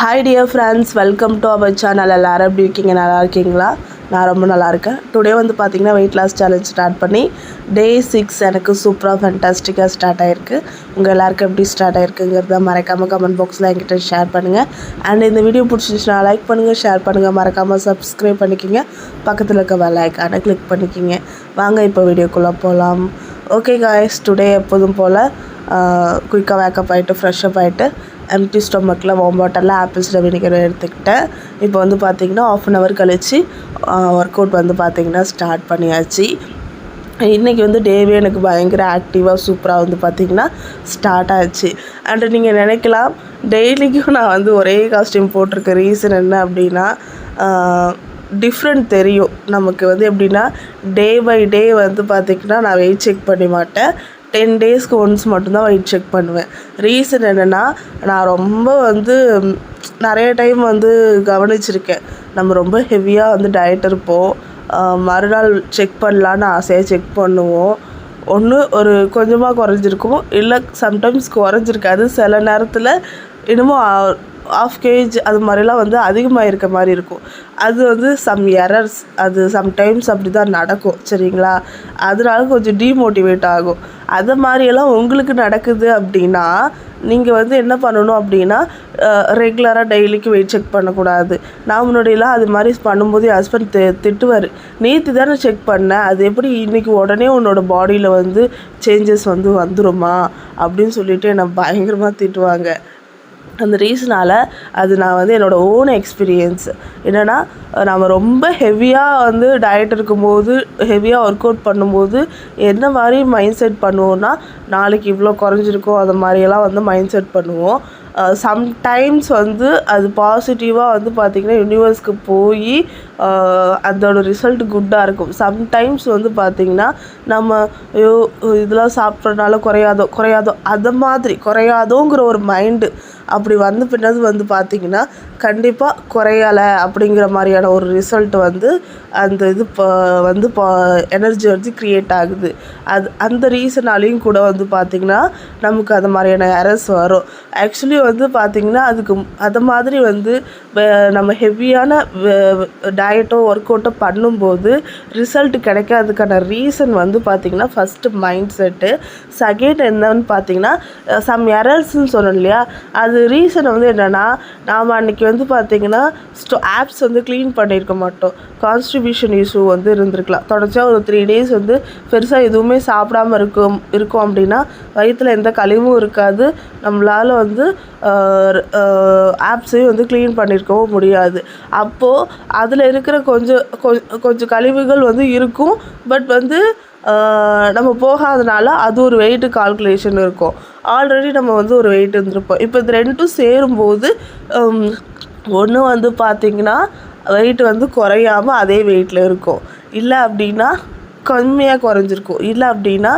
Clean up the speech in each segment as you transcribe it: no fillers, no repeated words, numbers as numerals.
Hi dear friends, welcome to our channel. எல்லாரும் எப்படி இருக்கீங்க? நல்லா இருக்கீங்களா? நான் ரொம்ப நல்லா இருக்கேன். டுடே வந்து பார்த்தீங்கன்னா வெயிட் லாஸ் சேலஞ்ச் ஸ்டார்ட் பண்ணி டே 6 எனக்கு சூப்பராக ஃபேண்டாஸ்டிக்காக ஸ்டார்ட் ஆகிருக்கு. உங்கள் எல்லாருக்கும் எப்படி ஸ்டார்ட் ஆகிருக்குங்கிறத மறக்காமல் கமெண்ட் பாக்ஸில் என்கிட்ட ஷேர் பண்ணுங்கள். அண்ட் இந்த வீடியோ பிடிச்சிச்சுன்னா லைக் பண்ணுங்கள், ஷேர் பண்ணுங்கள், மறக்காமல் சப்ஸ்கிரைப் பண்ணிக்கிங்க. பக்கத்தில் இருக்க பெல் ஐக்கானை கிளிக் பண்ணிக்கிங்க. வாங்க இப்போ வீடியோக்குள்ளே போகலாம். ஓகே காய்ஸ், டுடே எப்போதும் போல் குயிக்காக வேக்கப் ஆகிட்டு ஃப்ரெஷ்அப் ஆகிட்டு எம்டி ஸ்டொமக்கில் வார்ம் வாட்டரில் ஆப்பிள்ஸில் வினிகர் எடுத்துக்கிட்டேன். இப்போ வந்து பார்த்திங்கன்னா ½ அன் ஹவர் கழித்து ஒர்க் அவுட் வந்து பார்த்திங்கன்னா ஸ்டார்ட் பண்ணியாச்சு. இன்றைக்கி வந்து டேவே எனக்கு பயங்கர ஆக்டிவாக சூப்பராக வந்து பார்த்திங்கன்னா ஸ்டார்ட் ஆச்சு. அண்ட் நீங்கள் நினைக்கலாம் டெய்லிக்கும் நான் வந்து ஒரே காஸ்டியூம் போட்டிருக்க ரீசன் என்ன அப்படின்னா, டிஃப்ரெண்ட் தெரியும் நமக்கு. வந்து எப்படின்னா டே பை டே வந்து பார்த்திங்கன்னா நான் வெயிட் செக் பண்ண மாட்டேன். 10 டேஸ்க்கு ஒன்ஸ் மட்டும்தான் வெயிட் செக் பண்ணுவேன். ரீசன் என்னென்னா, நான் ரொம்ப வந்து நிறைய டைம் வந்து கவனிச்சிருக்கேன். நம்ம ரொம்ப ஹெவியாக வந்து டயட் இருப்போம், மறுநாள் செக் பண்ணலான்னு ஆசையாக செக் பண்ணுவோம். ஒன்று ஒரு கொஞ்சமாக குறைஞ்சிருக்கும், இல்லை சம்டைம்ஸ் குறைஞ்சிருக்காது. சில நேரத்தில் இன்னமும் ½ kg அது மாதிரிலாம் வந்து அதிகமாக இருக்க மாதிரி இருக்கும். அது வந்து சம் எரர்ஸ், அது சம்டைம்ஸ் அப்படி தான் நடக்கும். சரிங்களா? அதனால கொஞ்சம் டீமோட்டிவேட் ஆகும். அது மாதிரியெல்லாம் உங்களுக்கு நடக்குது அப்படின்னா நீங்கள் வந்து என்ன பண்ணணும் அப்படின்னா, ரெகுலராக டெய்லிக்கு வெயிட் செக் பண்ணக்கூடாது. நான் முன்னாடியெல்லாம் அது மாதிரி பண்ணும்போது என் ஹஸ்பண்ட் திட்டுவார். நேற்று தானே செக் பண்ணேன், அது எப்படி இன்றைக்கி உடனே உன்னோட பாடியில் வந்து சேஞ்சஸ் வந்து வந்துருமா அப்படின்னு சொல்லிட்டு என்னை பயங்கரமாக திட்டுவாங்க. அந்த ரீசனால் அது நான் வந்து என்னோடய ஓன் எக்ஸ்பீரியன்ஸ் என்னென்னா, நம்ம ரொம்ப ஹெவியாக வந்து டயட் இருக்கும்போது, ஹெவியாக ஒர்க் அவுட் பண்ணும்போது என்ன மாதிரி மைண்ட் செட் பண்ணுவோன்னா, நாளைக்கு இவ்வளோ குறைஞ்சிருக்கோம் அது மாதிரியெல்லாம் வந்து மைண்ட் செட் பண்ணுவோம். சம்டைம்ஸ் வந்து அது பாசிட்டிவாக வந்து பார்த்திங்கன்னா யூனிவர்ஸ்க்கு போய் அதோட ரிசல்ட் குட்டாக இருக்கும். சம்டைம்ஸ் வந்து பார்த்திங்கன்னா நம்ம ஐயோ இதெல்லாம் சாப்பிட்றதுனால குறையாதோ அது மாதிரி குறையாதோங்கிற ஒரு மைண்டு அப்படி வந்து பின்னது வந்து பார்த்திங்கன்னா கண்டிப்பாக குறையலை அப்படிங்கிற மாதிரியான ஒரு ரிசல்ட் வந்து அந்த இது வந்து எனர்ஜி வந்து க்ரியேட் ஆகுது. அந்த ரீசனாலையும் கூட வந்து பார்த்திங்கன்னா நமக்கு அது மாதிரியான எரர்ஸ் வரும். ஆக்சுவலி வந்து பார்த்திங்கன்னா அதுக்கு அது மாதிரி வந்து நம்ம ஹெவியான டயட்டோ ஒர்க் அவுட்டோ பண்ணும்போது ரிசல்ட் கிடைக்காததுக்கான ரீசன் வந்து பார்த்திங்கன்னா ஃபஸ்ட்டு மைண்ட் செட்டு, செகண்ட் என்னன்னு பார்த்திங்கன்னா சம் எரர்ஸ்ன்னு சொன்னோம் இல்லையா, அது ரீசன் வந்து என்னென்னா, நாம் அன்றைக்கி வந்து பார்த்திங்கன்னா ஆப்ஸ் வந்து க்ளீன் பண்ணியிருக்க மாட்டோம். கான்ஸ்டிபியூஷன் இஷ்யூ வந்து இருந்திருக்கலாம். தொடர்ச்சியாக ஒரு 3 டேஸ் வந்து பெருசாக எதுவுமே சாப்பிடாமல் இருக்கோம் அப்படின்னா வயிற்றில் எந்த கழிவும் இருக்காது. நம்மளால் வந்து ஆப்ஸையும் வந்து க்ளீன் பண்ணியிருக்கவும் முடியாது. அப்போது அதில் இருக்கிற கொஞ்சம் கழிவுகள் வந்து இருக்கும். பட் வந்து நம்ம போகாதனால அது ஒரு வெயிட்டு கால்குலேஷன் இருக்கும். ஆல்ரெடி நம்ம வந்து ஒரு வெயிட் இருந்திருப்போம். இப்போ இது ரெண்டும் சேரும்போது ஒன்று வந்து பார்த்திங்கன்னா வெயிட் வந்து குறையாமல் அதே வெயிட்டில் இருக்கும், இல்லை அப்படின்னா கம்மியாக குறைஞ்சிருக்கும், இல்லை அப்படின்னா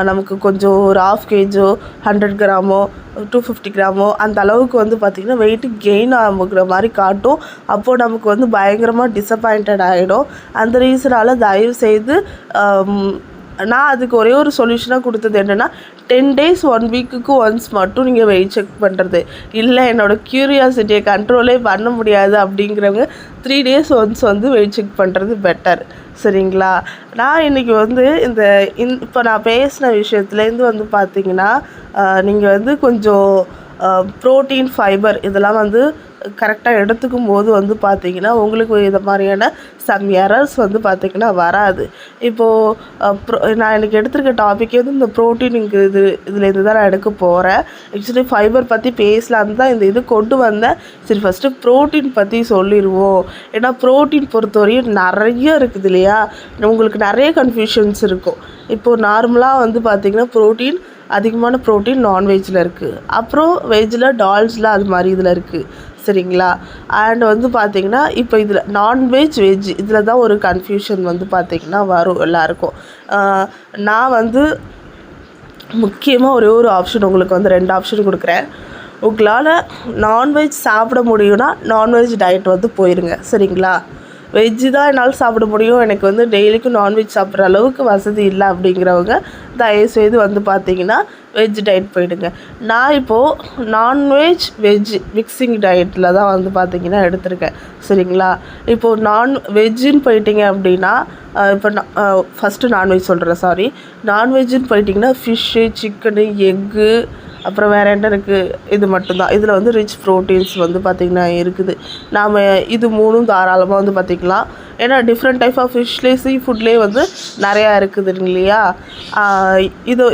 நமக்கு கொஞ்சம் ஒரு ½ kg 100 கிராமோ 250 கிராமோ அந்த அளவுக்கு வந்து பார்த்திங்கன்னா வெயிட்டு கெயின் ஆகுற மாதிரி காட்டும். அப்போது நமக்கு வந்து பயங்கரமாக டிசப்பாயிண்டட் ஆகிடும். அந்த ரீசனால் தயவுசெய்து நான் அதுக்கு ஒரே ஒரு சொல்யூஷனாக கொடுத்தது என்னென்னா, 10 டேஸ் 1 வீக்குக்கு ஒன்ஸ் மட்டும் நீங்கள் வெயிட் செக் பண்ணுறது. இல்லை என்னோடய க்யூரியாசிட்டியை கண்ட்ரோலே பண்ண முடியாது அப்படிங்கிறவங்க 3 டேஸ் ஒன்ஸ் வந்து வெயிட் செக் பண்ணுறது பெட்டர். சரிங்களா? நான் இன்றைக்கி வந்து இப்போ நான் பேசின விஷயத்துலேருந்து வந்து பார்த்திங்கன்னா நீங்கள் வந்து கொஞ்சம் ப்ரோட்டீன், ஃபைபர் இதெல்லாம் வந்து கரெக்டாக எடுத்துக்கும் போது வந்து பார்த்திங்கன்னா உங்களுக்கு இது மாதிரியான சம் எரர்ஸ் வந்து பார்த்திங்கன்னா வராது. இப்போது நான் இன்றைக்கி எடுத்துருக்க டாப்பிக்கே வந்து இந்த ப்ரோட்டீனுக்கு இதுலேருந்து தான் நான் எடுக்க போகிறேன். ஆக்சுவலி ஃபைபர் பற்றி பேசலான்னு தான் இந்த இது கொண்டு வந்தேன். சரி ஃபஸ்ட்டு ப்ரோட்டீன் பற்றி சொல்லிடுவோம். ஏன்னா ப்ரோட்டீன் பொறுத்தவரையும் நிறைய இருக்குது இல்லையா, உங்களுக்கு நிறைய கன்ஃபியூஷன்ஸ் இருக்கும். இப்போது நார்மலாக வந்து பார்த்திங்கன்னா அதிகமான ப்ரோட்டீன் நான்வெஜ்ஜில் இருக்குது, அப்புறம் வெஜ்ஜில் டால்ஸில் அது மாதிரி இதில் இருக்குது. சரிங்களா? அண்ட் வந்து பார்த்திங்கன்னா இப்போ இதில் நான்வெஜ் வெஜ் இதில் தான் ஒரு கன்ஃபியூஷன் வந்து பார்த்திங்கன்னா வரும் எல்லாருக்கும். நான் வந்து முக்கியமாக ஒரே ஒரு ஆப்ஷன் உங்களுக்கு வந்து 2 ஆப்ஷன் கொடுக்குறேன். உங்களால் நான்வெஜ் சாப்பிட முடியும்னா நான்வெஜ் டயட் வந்து போயிருங்க. சரிங்களா? வெஜ்ஜு தான் என்னால் சாப்பிட முடியும், எனக்கு வந்து டெய்லிக்கும் நான்வெஜ் சாப்பிட்ற அளவுக்கு வசதி இல்லை அப்படிங்கிறவங்க தயவுசெய்து வந்து பார்த்திங்கன்னா வெஜ் டயட் போயிடுங்க. நான் இப்போது நான்வெஜ் வெஜ் மிக்சிங் டயட்டில் தான் வந்து பார்த்திங்கன்னா எடுத்திருக்கேன். சரிங்களா? இப்போது வெஜ்ஜுன்னு போயிட்டீங்க அப்படின்னா இப்போ ஃபஸ்ட்டு நான்வெஜ் சொல்கிறேன், சாரி. நான்வெஜ்ஜுன்னு போயிட்டிங்கன்னா ஃபிஷ்ஷு, சிக்கனு, எக்கு, அப்புறம் வேறு என்ன இருக்குது, இது மட்டும்தான். இதில் வந்து ரிச் ப்ரோட்டீன்ஸ் வந்து பார்த்திங்கன்னா இருக்குது. நாம் இது 3ம் தாராளமாக வந்து பார்த்திக்கலாம். ஏன்னா டிஃப்ரெண்ட் டைப் ஆஃப் ஃபிஷ்லேயே சீ ஃபுட்லேயே வந்து நிறையா இருக்குது இல்லையா.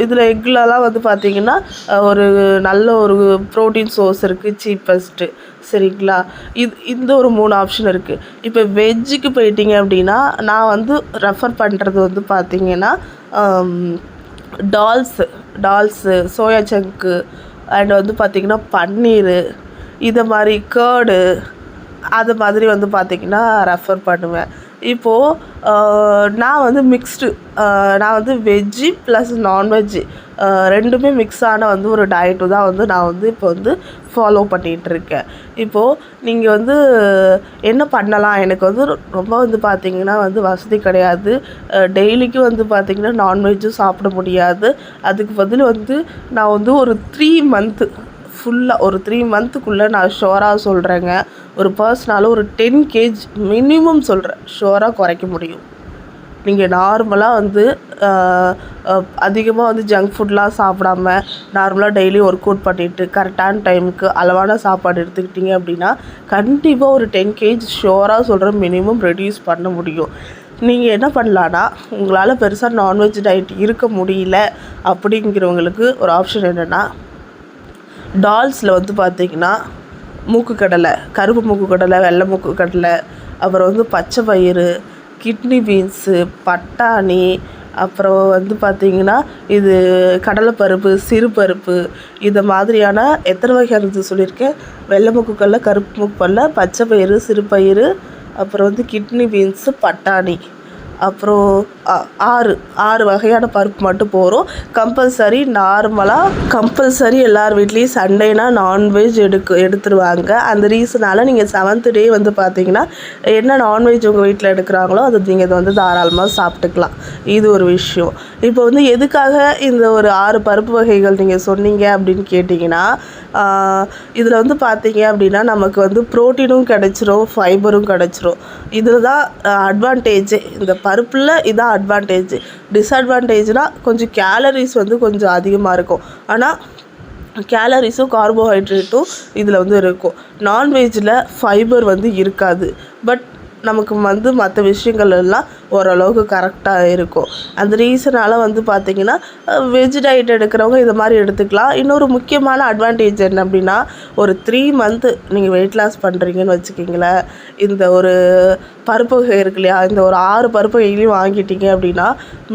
இதில் எக்லலாம் வந்து பார்த்திங்கன்னா ஒரு நல்ல ஒரு ப்ரோட்டீன் சோர்ஸ் இருக்குது, சீப்பஸ்ட்டு. சரிங்களா? இந்த ஒரு 3 ஆப்ஷன் இருக்குது. இப்போ வெஜ்ஜுக்கு போயிட்டீங்க அப்படின்னா நான் வந்து ரெஃபர் பண்ணுறது வந்து பார்த்திங்கன்னா டால்ஸு, சோயா சங்க்கு, அண்ட் வந்து பார்த்திங்கன்னா பன்னீர், இதை மாதிரி கேர்டு, அது மாதிரி வந்து பார்த்திங்கன்னா ரெஃபர் பண்ணுவேன். இப்போது நான் வந்து நான் வந்து வெஜ்ஜு ப்ளஸ் நான்வெஜ்ஜு ரெண்டுமே மிக்ஸ் ஆன வந்து ஒரு டயட்டு தான் வந்து நான் வந்து இப்போ வந்து ஃபாலோ பண்ணிகிட்ருக்கேன். இப்போது நீங்கள் வந்து என்ன பண்ணலாம், எனக்கு வந்து ரொம்ப வந்து பார்த்திங்கன்னா வந்து வசதி கிடையாது, டெய்லிக்கும் வந்து பார்த்திங்கன்னா நான்வெஜ்ஜும் சாப்பிட முடியாது. அதுக்கு பதில் வந்து நான் வந்து ஒரு 3 மந்த்து ஃபுல்லாக ஒரு 3 மந்த்துக்குள்ளே நான் ஷோராக சொல்கிறேங்க, ஒரு பர்சனால ஒரு 10 kg மினிமம் சொல்கிறேன், ஷோராக குறைக்க முடியும். நீங்கள் நார்மலாக வந்து அதிகமாக வந்து ஜங்க் ஃபுட்லாம் சாப்பிடாம நார்மலாக டெய்லி ஒர்க் அவுட் பண்ணிவிட்டு கரெக்டான டைமுக்கு அளவான சாப்பாடு எடுத்துக்கிட்டிங்க அப்படின்னா கண்டிப்பாக ஒரு 10 kg ஷோராக சொல்கிறேன் மினிமம் ரெடியூஸ் பண்ண முடியும். நீங்கள் என்ன பண்ணலான்னா, உங்களால் பெருசாக நான்வெஜ் டயட் இருக்க முடியல அப்படிங்கிறவங்களுக்கு ஒரு ஆப்ஷன் என்னென்னா, டால்ஸில் வந்து பார்த்திங்கன்னா மூக்குக்கடலை, கருப்பு மூக்குக்கடலை, வெள்ளை மூக்குக்கடலை, அப்புறம் வந்து பச்சை பயிறு, கிட்னி பீன்ஸு, பட்டாணி, அப்புறம் வந்து பார்த்திங்கன்னா இது கடலைப்பருப்பு, சிறுபருப்பு, இது மாதிரியான எத்தனை வகையானது சொல்லியிருக்கேன், வெள்ளை மூக்குக்கடலை, கருப்பு மூக்குக்கடலை, பச்சை பயிறு, சிறுபயிறு, அப்புறம் வந்து கிட்னி பீன்ஸு, பட்டாணி, அப்புறம் 6 வகையான பருப்பு மட்டும் போகிறோம். கம்பல்சரி எல்லார் வீட்லேயும் சண்டேனா நான்வெஜ் எடுத்துருவாங்க. அந்த ரீசனால் நீங்கள் 7th டே வந்து பார்த்திங்கன்னா என்ன நான்வெஜ் உங்கள் வீட்டில் எடுக்கிறாங்களோ அதை நீங்கள் வந்து தாராளமாக சாப்பிட்டுக்கலாம். இது ஒரு விஷயம். இப்போ வந்து எதுக்காக இந்த ஒரு 6 பருப்பு வகைகள் நீங்கள் சொன்னீங்க அப்படின்னு கேட்டிங்கன்னா, இதில் வந்து பார்த்திங்க அப்படின்னா நமக்கு வந்து ப்ரோட்டீனும் கிடச்சிரும், ஃபைபரும் கிடச்சிரும். இதில் தான் அட்வான்டேஜ். இந்த பருப்பில் இதான் அட்வான்டேஜ். டிஸ்அட்வான்டேஜ்னால் கொஞ்சம் கேலரிஸ் வந்து கொஞ்சம் அதிகமாக இருக்கும். ஆனால் கேலரிஸும் கார்போஹைட்ரேட்டும் இதில் வந்து இருக்கும். நான்வெஜ்ஜில் ஃபைபர் வந்து இருக்காது. பட் நமக்கு வந்து மற்ற விஷயங்கள் எல்லாம் ஓரளவுக்கு கரெக்டாக இருக்கும். அந்த ரீசனால் வந்து பார்த்திங்கன்னா வெஜ் டயட் எடுக்கிறவங்க இது மாதிரி எடுத்துக்கலாம். இன்னொரு முக்கியமான அட்வான்டேஜ் என்ன அப்படின்னா, ஒரு 3 மந்த்து நீங்கள் வெயிட் லாஸ் பண்ணுறீங்கன்னு வச்சுக்கிங்களேன், இந்த ஒரு பருப்பு வகை இருக்கு இல்லையா, இந்த ஒரு 6 பருப்பு வகைகளையும் வாங்கிட்டீங்க அப்படின்னா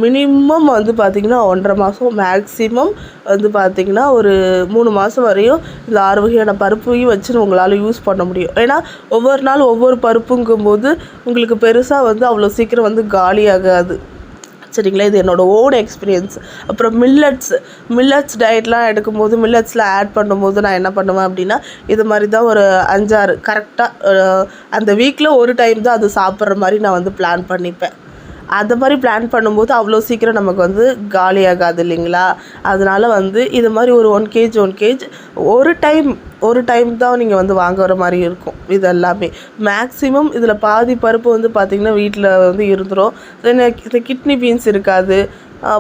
மினிமம் வந்து பார்த்திங்கன்னா 1.5 மாதம், மேக்ஸிமம் வந்து பார்த்திங்கன்னா ஒரு 3 மாதம் வரையும் இந்த 6 வகையான பருப்பையும் வச்சு உங்களால் யூஸ் பண்ண முடியும். ஏன்னா ஒவ்வொரு நாள் ஒவ்வொரு பருப்புங்கும்போது உங்களுக்கு பெருசாக வந்து அவ்வளோ சீக்கிரம் வந்து காலியாகாது. சரிங்களா? இது என்னோடய ஓன் எக்ஸ்பீரியன்ஸ். அப்புறம் மில்லட்ஸ் டயட்லாம் எடுக்கும்போது மில்லட்ஸில் ஆட் பண்ணும்போது நான் என்ன பண்ணுவேன் அப்படின்னா, இது மாதிரி தான் ஒரு 5-6 கரெக்டாக அந்த வீக்கில் ஒரு டைம் தான் அது சாப்பிட்ற மாதிரி நான் வந்து பிளான் பண்ணிப்பேன். அது மாதிரி பிளான் பண்ணும்போது அவ்வளோ சீக்கிரம் நமக்கு வந்து காலியாகாது இல்லைங்களா. அதனால் வந்து இது மாதிரி ஒரு 1 kg ஒரு டைம் தான் நீங்கள் வந்து வாங்குற மாதிரி இருக்கும். இது எல்லாமே மேக்ஸிமம் இதில் பாதி பருப்பு வந்து பார்த்திங்கன்னா வீட்டில் வந்து இருந்துடும். இந்த கிட்னி பீன்ஸ் இருக்காது,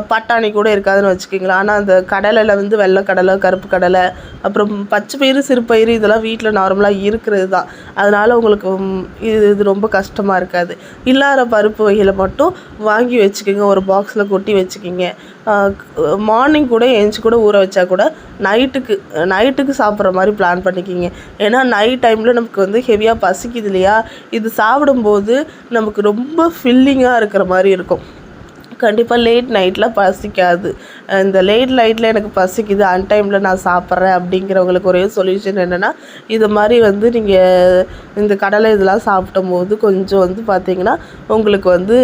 பட்டாணி கூட இருக்காதுன்னு வச்சுக்கிங்களேன். ஆனால் அந்த கடலையில் வந்து வெள்ளை கடலை, கருப்பு கடலை, அப்புறம் பச்சை பயிறு, சிறுபயிறு இதெல்லாம் வீட்டில் நார்மலாக இருக்கிறது தான். அதனால் உங்களுக்கு இது ரொம்ப கஷ்டமாக இருக்காது. இல்லாத பருப்பு வகையில் மட்டும் வாங்கி வச்சுக்கிங்க, ஒரு பாக்ஸில் கொட்டி வச்சுக்கிங்க. மார்னிங் கூட எழுந்துச்சி கூட ஊற வச்சா கூட நைட்டுக்கு சாப்பிட்ற மாதிரி பிளான் பண்ணிக்கிங்க. ஏன்னா நைட் டைமில் நமக்கு வந்து ஹெவியாக பசிக்குது இல்லையா, இது சாப்பிடும்போது நமக்கு ரொம்ப ஃபில்லிங்காக இருக்கிற மாதிரி இருக்கும். கண்டிப்பாக லேட் நைட்டில் பசிக்காது. இந்த லேட் நைட்டில் எனக்கு பசிக்குது, அன்டைமில் நான் சாப்பிட்றேன் அப்படிங்கிறவங்களுக்கு ஒரே சொல்யூஷன் என்னென்னா, இது மாதிரி வந்து நீங்கள் இந்த கடலை இதெல்லாம் சாப்பிடும்போது கொஞ்சம் வந்து பார்த்திங்கன்னா உங்களுக்கு வந்து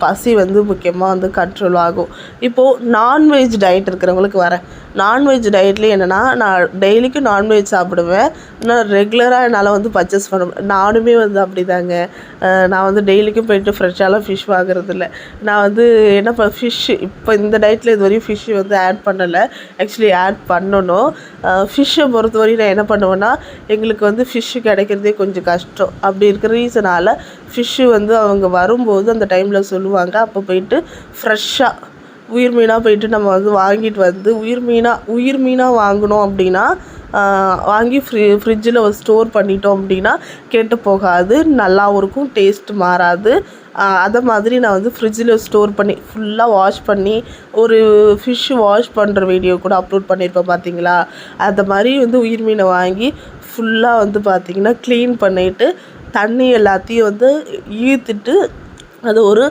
பசி வந்து முக்கியமாக வந்து கண்ட்ரோல் ஆகும். இப்போது நான்வெஜ் டயட் இருக்கிறவங்களுக்கு வரேன். நான்வெஜ் டயட்லேயும் என்னென்னா, நான் டெய்லிக்கும் நான்வெஜ் சாப்பிடுவேன். நான் ரெகுலராக என்னால் வந்து பர்ச்சேஸ் பண்ண நானுமே வந்து அப்படி தாங்க. நான் வந்து டெய்லிக்கும் போய்ட்டு ஃப்ரெஷ்ஷாலாம் ஃபிஷ் வாங்குறதில்ல. நான் வந்து என்ன ஃபிஷ்ஷு இப்போ இந்த டயட்டில் இது வரையும் ஃபிஷ்ஷு வந்து ஆட் பண்ணலை. ஆக்சுவலி ஆட் பண்ணணும். ஃபிஷ்ஷை பொறுத்தவரையும் நான் என்ன பண்ணுவேன்னா, எங்களுக்கு வந்து ஃபிஷ்ஷு கிடைக்கிறதே கொஞ்சம் கஷ்டம். அப்படி இருக்கிற ரீசனால் ஃபிஷ்ஷு வந்து அவங்க வரும்போது அந்த டைமில் சொல்லுவாங்க. அப்போ போய்ட்டு ஃப்ரெஷ்ஷாக உயிர் மீனாக போய்ட்டு நம்ம வந்து வாங்கிட்டு வந்து உயிர் மீனாக வாங்கினோம் அப்படின்னா வாங்கி ஃப்ரிட்ஜில் ஸ்டோர் பண்ணிட்டோம் அப்படின்னா கெட்டு போகாது, நல்லாவும் இருக்கும், டேஸ்ட் மாறாது. அதை மாதிரி நான் வந்து ஃப்ரிட்ஜில் ஸ்டோர் பண்ணி ஃபுல்லாக வாஷ் பண்ணி ஒரு ஃபிஷ்ஷு வாஷ் பண்ணுற வீடியோ கூட அப்லோட் பண்ணியிருப்பேன் பார்த்தீங்களா. அந்த மாதிரி வந்து உயிர் மீனை வாங்கி ஃபுல்லாக வந்து பார்த்திங்கன்னா க்ளீன் பண்ணிவிட்டு தண்ணி எல்லாத்தையும் வந்து ஈர்த்துட்டு அது ஒரு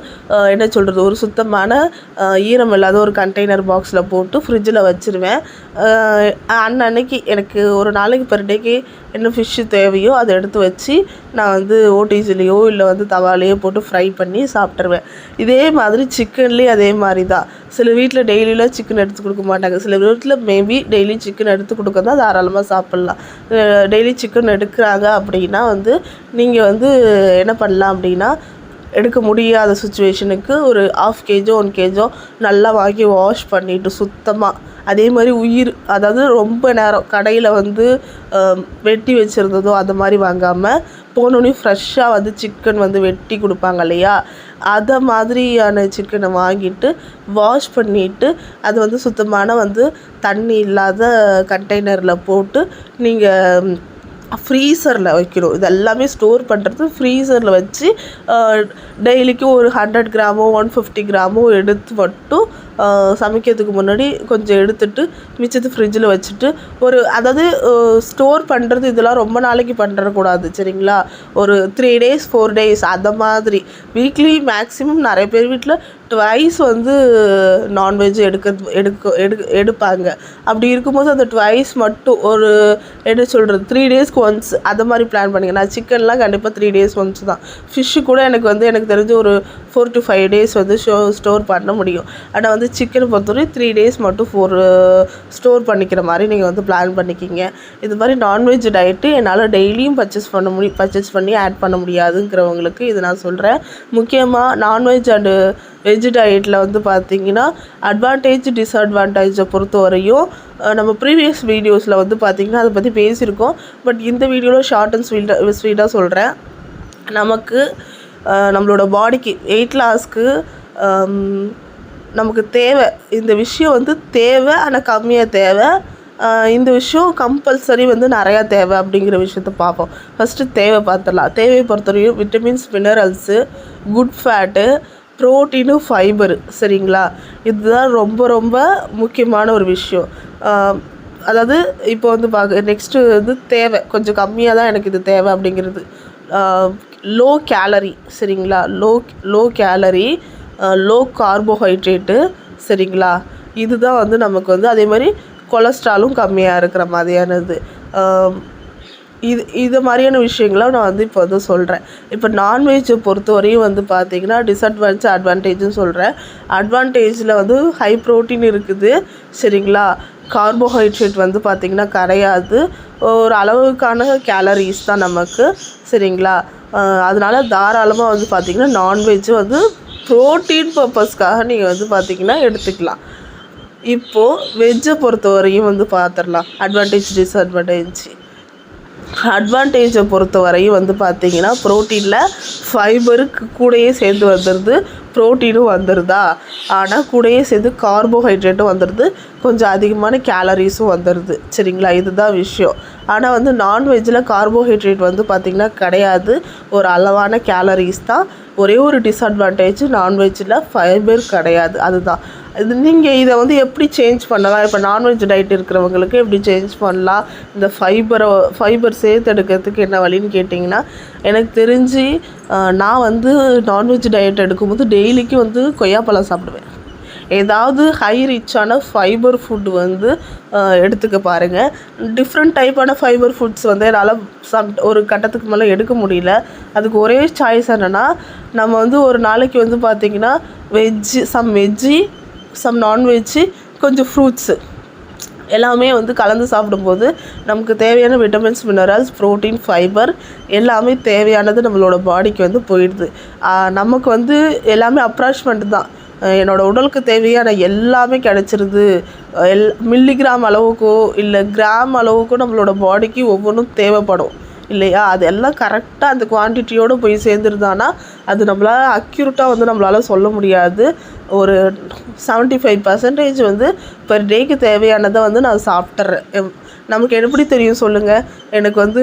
என்ன சொல்கிறது, ஒரு சுத்தமான ஈரம் இல்லாத ஒரு கண்டெய்னர் பாக்ஸில் போட்டு ஃப்ரிட்ஜில் வச்சுருவேன். அன்னன்னைக்கு எனக்கு ஒரு நாளைக்கு பெர் டேக்கு என்ன ஃபிஷ்ஷு தேவையோ அதை எடுத்து வச்சு நான் வந்து ஓடிஜிலேயோ இல்லை வந்து தவாலேயோ போட்டு ஃப்ரை பண்ணி சாப்பிட்ருவேன். இதே மாதிரி சிக்கன்லேயும் அதே மாதிரி தான். சில வீட்டில் டெய்லியெலாம் சிக்கன் எடுத்து கொடுக்க மாட்டாங்க. சில வீட்டில் மேபி டெய்லி சிக்கன் எடுத்து கொடுக்கறதா தாராளமாக சாப்பிட்லாம். டெய்லி சிக்கன் எடுக்கிறாங்க அப்படின்னா வந்து நீங்கள் வந்து என்ன பண்ணலாம் அப்படின்னா, எடுக்க முடியாத சுச்சுவேஷனுக்கு ஒரு 1/2 kg 1 kg நல்லா வாங்கி வாஷ் பண்ணிவிட்டு சுத்தமாக, அதே மாதிரி அதாவது ரொம்ப நேரம் கடையில் வந்து வெட்டி வச்சுருந்ததோ அது மாதிரி வாங்காமல் போனோடனே ஃப்ரெஷ்ஷாக வந்து சிக்கன் வந்து வெட்டி கொடுப்பாங்க இல்லையா, அதை மாதிரியான சிக்கனை வாங்கிட்டு வாஷ் பண்ணிவிட்டு அது வந்து சுத்தமான வந்து தண்ணி இல்லாத கண்டெய்னரில் போட்டு நீங்கள் ஃப்ரீசரில் வைக்கணும். இது எல்லாமே ஸ்டோர் பண்ணுறது ஃப்ரீசரில் வச்சு டெய்லிக்கும் ஒரு 100 கிராமோ 150 கிராமோ எடுத்து மட்டும் சமைக்கிறதுக்கு முன்னாடி கொஞ்சம் எடுத்துகிட்டு மிச்சத்து ஃப்ரிட்ஜில் வச்சுட்டு அதாவது ஸ்டோர் பண்ணுறது இதெல்லாம் ரொம்ப நாளைக்கு பண்ணுறக்கூடாது சரிங்களா. ஒரு 3 days 4 days அந்த மாதிரி வீக்லி மேக்ஸிமம் நிறைய பேர் வீட்டில் ட்வைஸ் வந்து நான்வெஜ் எடுப்பாங்க. அப்படி இருக்கும்போது அந்த ட்வைஸ் மட்டும் ஒரு என்ன சொல்கிறது 3 daysக்கு ஒன்ஸ் அதை மாதிரி பிளான் பண்ணிங்க. நான் சிக்கன்லாம் கண்டிப்பாக 3 days ஒன்ஸ் தான். ஃபிஷ்ஷு கூட எனக்கு தெரிஞ்சு ஒரு 4 to 5 days வந்து ஸ்டோர் பண்ண முடியும். ஆனால் வந்து சிக்கனை பொறுத்தவரை 3 days மட்டும் ஸ்டோர் பண்ணிக்கிற மாதிரி நீங்கள் வந்து பிளான் பண்ணிக்கிங்க. இது மாதிரி நான்வெஜ் டயட்டு என்னால் டெய்லியும் பர்ச்சேஸ் பண்ணி ஆட் பண்ண முடியாதுங்கிறவங்களுக்கு இது நான் சொல்கிறேன். முக்கியமாக நான்வெஜ் அண்டு வெஜ் டயட்டில் வந்து பார்த்திங்கன்னா அட்வான்டேஜ் டிஸ்அட்வான்டேஜை பொறுத்த வரையும் நம்ம ப்ரீவியஸ் வீடியோஸில் வந்து பார்த்திங்கன்னா அதை பற்றி பேசியிருக்கோம். பட் இந்த வீடியோவில் ஷார்ட் அண்ட் ஸ்வீட்டாக சொல்கிறேன். நமக்கு நம்மளோட பாடிக்கு வெயிட் லாஸ்க்கு நமக்கு தேவை, இந்த விஷயம் வந்து தேவை ஆனால் கம்மியாக தேவை, இந்த விஷயம் கம்பல்சரி வந்து நிறையா தேவை அப்படிங்கிற விஷயத்த பார்ப்போம். ஃபஸ்ட்டு தேவை பார்த்துடலாம். தேவையை பொறுத்தவரையும் vitamins, minerals, good fat, protein, fibre சரிங்களா. இதுதான் ரொம்ப ரொம்ப முக்கியமான ஒரு விஷயம். அதாவது இப்போ வந்து நெக்ஸ்ட்டு வந்து தேவை கொஞ்சம் கம்மியாக தான் எனக்கு இது தேவை அப்படிங்கிறது லோ கேலரி சரிங்களா. லோ கேலரி, லோ கார்போஹைட்ரேட்டு சரிங்களா. இதுதான் வந்து நமக்கு வந்து அதே மாதிரி கொலஸ்ட்ராலும் கம்மியாக இருக்கிற மாதிரியானது. இது மாதிரியான விஷயங்களை நான் வந்து இப்போ வந்து சொல்கிறேன். இப்போ நான்வெஜ்ஜை பொறுத்தவரையும் வந்து பார்த்திங்கன்னா அட்வான்டேஜ்னு சொல்கிறேன். அட்வான்டேஜில் வந்து ஹை ப்ரோட்டீன் இருக்குது சரிங்களா. கார்போஹைட்ரேட் வந்து பார்த்திங்கன்னா கிடையாது, ஒரு அளவுக்கான கேலரிஸ் தான் நமக்கு சரிங்களா. அதனால் தாராளமாக வந்து பார்த்திங்கன்னா நான்வெஜ்ஜு வந்து ப்ரோட்டீன் பர்பஸ்க்காக நீங்கள் வந்து பார்த்திங்கன்னா எடுத்துக்கலாம். இப்போது வெஜ்ஜை பொறுத்தவரையும் வந்து பார்த்துடலாம் அட்வான்டேஜ் அட்வான்டேஜை பொறுத்தவரையும் வந்து பார்த்திங்கன்னா ப்ரோட்டீனில் ஃபைபருக்கு கூடயே சேர்ந்து வந்துடுது, ப்ரோட்டீனும் வந்துடுதா, ஆனால் கூடயே சேர்ந்து கார்போஹைட்ரேட்டும் வந்துடுது, கொஞ்சம் அதிகமான கேலரிஸும் வந்துடுது சரிங்களா. இதுதான் விஷயம். ஆனால் வந்து நான்வெஜ்ஜில் கார்போஹைட்ரேட் வந்து பார்த்திங்கன்னா கிடையாது, ஒரு அளவான கேலரிஸ் தான். ஒரே ஒரு டிஸ்அட்வான்டேஜ் நான்வெஜ்ஜில் ஃபைபர் கிடையாது. அதுதான் இது. நீங்கள் இதை வந்து எப்படி சேஞ்ச் பண்ணலாம், இப்போ நான்வெஜ் டயட் இருக்கிறவங்களுக்கு எப்படி சேஞ்ச் பண்ணலாம், இந்த ஃபைபர் சேர்த்து எடுக்கிறதுக்கு என்ன வழின்னு கேட்டிங்கன்னா, எனக்கு தெரிஞ்சு நான் வந்து நான்வெஜ் டயட் எடுக்கும்போது டெய்லிக்கும் வந்து கொய்யாப்பழம் சாப்பிடுவேன். ஏதாவது ஹை ரிச்சான ஃபைபர் ஃபுட் வந்து எடுத்துக்க பாருங்கள். டிஃப்ரெண்ட் டைப்பான ஃபைபர் ஃபுட்ஸ் வந்து என்னால் ஒரு கட்டத்துக்கு மேலே எடுக்க முடியல. அதுக்கு ஒரே சாய்ஸ் என்னென்னா, நம்ம வந்து ஒரு நாளைக்கு வந்து பார்த்திங்கன்னா வெஜ்ஜி சம் நான்வெஜ்ஜு கொஞ்சம் ஃப்ரூட்ஸு எல்லாமே வந்து கலந்து சாப்பிடும்போது நமக்கு தேவையான விட்டமின்ஸ், மினரல்ஸ், ப்ரோட்டீன், ஃபைபர் எல்லாமே தேவையானது நம்மளோட பாடிக்கு வந்து போயிடுது. நமக்கு வந்து எல்லாமே அப்ராச்மெண்ட் தான். என்னோடய உடலுக்கு தேவையான எல்லாமே கிடச்சிருது. மில்லிகிராம் அளவுக்கோ இல்லை கிராம் அளவுக்கோ நம்மளோட பாடிக்கு ஒவ்வொன்றும் தேவைப்படும் இல்லையா? அது எல்லாம் கரெக்டாக அந்த குவான்டிட்டியோடு போய் சேர்ந்துருதானா அது நம்மளால் அக்யூரேட்டாக வந்து நம்மளால் சொல்ல முடியாது. ஒரு 75% வந்து பெர் டேக்கு தேவையானதை வந்து நான் சாப்பிட்றேன். நமக்கு எப்படி தெரியும் சொல்லுங்கள்? எனக்கு வந்து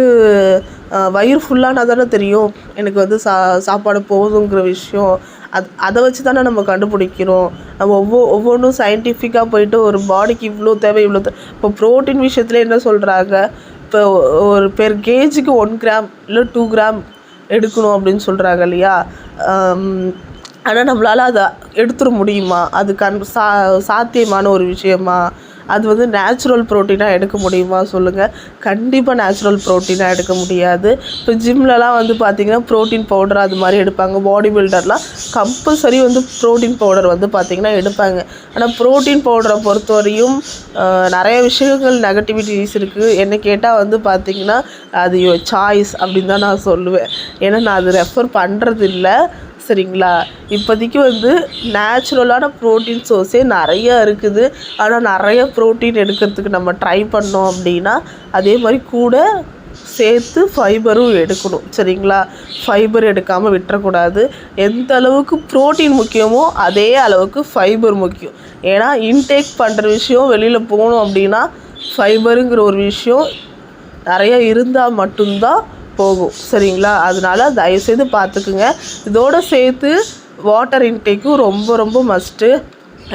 வயிறு ஃபுல்லானா தானே தெரியும் எனக்கு வந்து சாப்பாடு போதுங்கிற விஷயம். அதை வச்சு தானே நம்ம கண்டுபிடிக்கிறோம். நம்ம ஒவ்வொன்றும் சயின்டிஃபிக்காக போயிட்டு ஒரு பாடிக்கு இவ்வளோ தேவை இப்போ ப்ரோட்டீன் விஷயத்துல என்ன சொல்கிறாங்க, இப்போ ஒரு பெர் கேஜுக்கு 1 கிராம் இல்லை 2 கிராம் எடுக்கணும் அப்படின்னு சொல்கிறாங்க இல்லையா? ஆனால் நம்மளால் அதை எடுத்துட முடியுமா? அது சாத்தியமான ஒரு விஷயமா? அது வந்து நேச்சுரல் ப்ரோட்டீனாக எடுக்க முடியுமா சொல்லுங்கள்? கண்டிப்பாக நேச்சுரல் ப்ரோட்டீனாக எடுக்க முடியாது. இப்போ ஜிம்லலாம் வந்து பார்த்திங்கன்னா ப்ரோட்டீன் பவுடர் அது மாதிரி எடுப்பாங்க. பாடி பில்டர்லாம் கம்பல்சரி வந்து ப்ரோட்டீன் பவுடர் வந்து பார்த்திங்கன்னா எடுப்பாங்க. ஆனால் ப்ரோட்டீன் பவுடரை பொறுத்தவரையும் நிறைய விஷயங்கள் நெகட்டிவிட்டிஸ் இருக்குது. என்ன கேட்டால் வந்து பார்த்திங்கன்னா அது சாய்ஸ் அப்படின்னு தான் நான் சொல்லுவேன். ஏன்னா நான் அது ரெஃபர் பண்ணுறது இல்லை. சரிங்களா? இப்போதைக்கு வந்து நேச்சுரலான ப்ரோட்டீன் சோர்ஸே நிறையா இருக்குது. ஆனால் நிறைய ப்ரோட்டீன் எடுக்கிறதுக்கு நம்ம ட்ரை பண்ணோம் அப்படின்னா அதே மாதிரி கூட சேர்த்து ஃபைபரும் எடுக்கணும். சரிங்களா? ஃபைபர் எடுக்காமல் விட்டுறக்கூடாது. எந்த அளவுக்கு ப்ரோட்டீன் முக்கியமோ அதே அளவுக்கு ஃபைபர் முக்கியம். ஏன்னா இன்டேக் பண்ணுற விஷயம் வெளியில் போகணும் அப்படின்னா ஃபைபருங்கிற ஒரு விஷயம் நிறைய இருந்தால் மட்டும்தான் போகும். சரிங்களா? அதனால் தயவுசெய்து பார்த்துக்குங்க. இதோடு சேர்த்து வாட்டர் இன்டேக்கும் ரொம்ப ரொம்ப மஸ்ட்டு.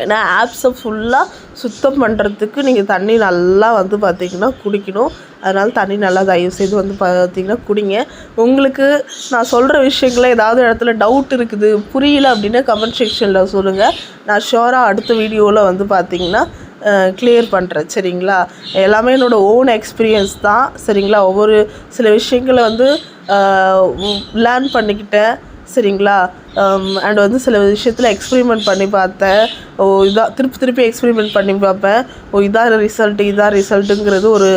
ஏன்னா ஆப்ஸை ஃபுல்லாக சுத்தம் பண்ணுறதுக்கு நீங்கள் தண்ணி நல்லா வந்து பார்த்திங்கன்னா குடிக்கணும். அதனால் தண்ணி நல்லா தயவுசெய்து வந்து பார்த்திங்கன்னா குடிங்க. உங்களுக்கு நான் சொல்கிற விஷயங்கள ஏதாவது இடத்துல டவுட் இருக்குது, புரியல அப்படின்னா கமெண்ட் செக்ஷனில் சொல்லுங்கள். நான் ஷோராக அடுத்த வீடியோவில் வந்து பார்த்திங்கன்னா கிளியர் பண்ணுறேன். சரிங்களா? எல்லாமே என்னோடய ஓன் எக்ஸ்பீரியன்ஸ் தான். சரிங்களா? ஒவ்வொரு சில விஷயங்களை வந்து லேர்ன் பண்ணிக்கிட்டேன். சரிங்களா? அண்ட் வந்து சில விஷயத்தில் எக்ஸ்பெரிமெண்ட் பண்ணி பார்த்தேன். திருப்பி எக்ஸ்பெரிமெண்ட் பண்ணி பார்ப்பேன். இதான் ரிசல்ட்டுங்கிறது ஒரு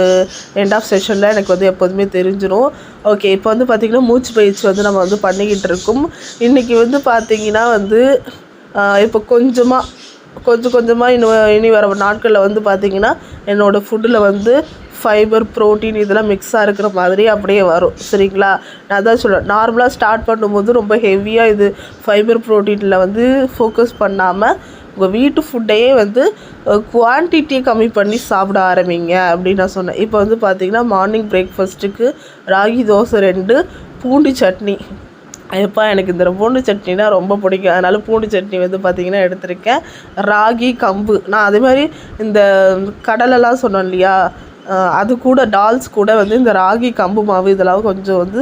எண்ட் ஆஃப் செஷனில் எனக்கு வந்து எப்போதுமே தெரிஞ்சிடும். ஓகே, இப்போ வந்து பார்த்திங்கன்னா மூச்சு பயிற்சி வந்து நம்ம வந்து பண்ணிக்கிட்டு இருக்கோம். இன்றைக்கி வந்து பார்த்திங்கன்னா வந்து இப்போ கொஞ்சமாக இனி வர நாட்களில் வந்து பார்த்திங்கன்னா என்னோடய ஃபுட்டில் வந்து ஃபைபர், ப்ரோட்டீன் இதெல்லாம் மிக்ஸாக இருக்கிற மாதிரி அப்படியே வரும். சரிங்களா? நான் அதான் சொல்கிறேன், நார்மலாக ஸ்டார்ட் பண்ணும்போது ரொம்ப ஹெவியாக இது ஃபைபர் ப்ரோட்டீனில் வந்து ஃபோக்கஸ் பண்ணாமல் உங்கள் வீட்டு ஃபுட்டையே வந்து குவான்டிட்டியை கம்மி பண்ணி சாப்பிட ஆரம்பிங்க அப்படின்னு நான் சொன்னேன். இப்போ வந்து பார்த்திங்கன்னா மார்னிங் பிரேக்ஃபாஸ்ட்டுக்கு ராகி தோசை 2, பூண்டு சட்னி. எனக்கு இந்த பூண்டு சட்னினா ரொம்ப பிடிக்கும். அதனால் பூண்டு சட்னி வந்து பார்த்திங்கன்னா எடுத்திருக்கேன். ராகி, கம்பு, நான் அதே மாதிரி இந்த கடலைலாம் சொன்னோம் இல்லையா, அது கூட டால்ஸ் கூட வந்து இந்த ராகி, கம்பு மாவு இதெல்லாம் கொஞ்சம் வந்து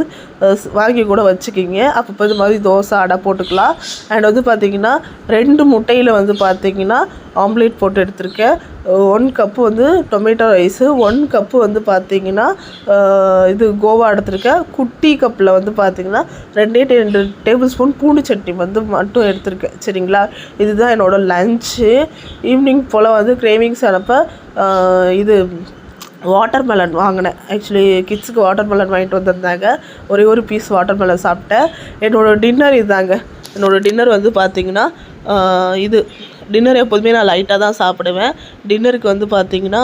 வாங்கி கூட வச்சுக்கிங்க. அப்போ இது மாதிரி தோசை, அடை போட்டுக்கலாம். அண்ட் வந்து பார்த்திங்கன்னா 2 முட்டையில் வந்து பார்த்திங்கன்னா ஆம்லேட் போட்டு எடுத்திருக்கேன். 1 கப்பு வந்து டொமேட்டோ ரைஸு, 1 கப்பு வந்து பார்த்திங்கன்னா இது கோவா எடுத்திருக்கேன். குட்டி கப்பில் வந்து பார்த்திங்கன்னா 2 டேபிள் ஸ்பூன் பூண்டு சட்னி வந்து மட்டும் எடுத்திருக்கேன். சரிங்களா? இதுதான் என்னோடய லன்ச்சு. ஈவினிங் போல் வந்து கிரேவிங்ஸ் அனுப்ப இது வாட்டர் மெலன் வாங்கினேன். ஆக்சுவலி கிட்ஸுக்கு வாட்டர் மெலன் வாங்கிட்டு வந்திருந்தாங்க. ஒரு பீஸ் வாட்டர் மெலன் சாப்பிட்டேன். என்னோடய டின்னர் இதாங்க. என்னோடய டின்னர் வந்து பார்த்திங்கன்னா டின்னர் எப்போதுமே நான் லைட்டாக தான் சாப்பிடுவேன். டின்னருக்கு வந்து பார்த்திங்கன்னா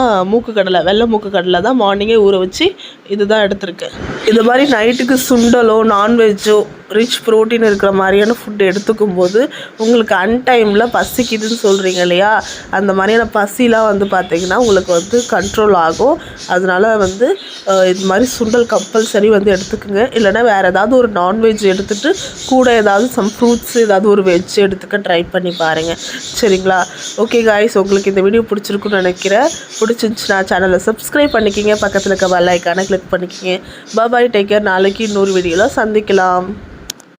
வெள்ளை மூக்கு கடலை தான் மார்னிங்கே ஊற வச்சு இது தான் எடுத்திருக்கேன். இது மாதிரி நைட்டுக்கு சுண்டலோ நான்வெஜ்ஜோ ரிச் ப்ரோட்டீன் இருக்கிற மாதிரியான ஃபுட் எடுத்துக்கும் போது உங்களுக்கு அன்டைமில் பசிக்குதுன்னு சொல்கிறீங்க இல்லையா, அந்த மாதிரியான பசிலாம் வந்து பார்த்திங்கன்னா உங்களுக்கு வந்து கண்ட்ரோல் ஆகும். அதனால் வந்து இது மாதிரி சுண்டல் கம்பல்சரி வந்து எடுத்துக்கோங்க. இல்லைனா வேறு ஏதாவது ஒரு நான்வெஜ் எடுத்துகிட்டு கூட ஏதாவது சம் ஃப்ரூட்ஸ் ஏதாவது ஒரு வெஜ் எடுத்துக்க ட்ரை பண்ணி பாருங்கள். சரிங்களா? ஓகே காய்ஸ், உங்களுக்கு இந்த வீடியோ பிடிச்சிருக்குன்னு நினைக்கிறேன். பிடிச்சிருந்துச்சுன்னா சேனலை சப்ஸ்கிரைப் பண்ணிக்கிங்க, பக்கத்தில் இருக்க பெல் ஐக்கானை கிளிக் பண்ணிக்கிங்க. பாய், டேக் கேர். நாளைக்கு இன்னொரு வீடியோவில் சந்திக்கலாம்.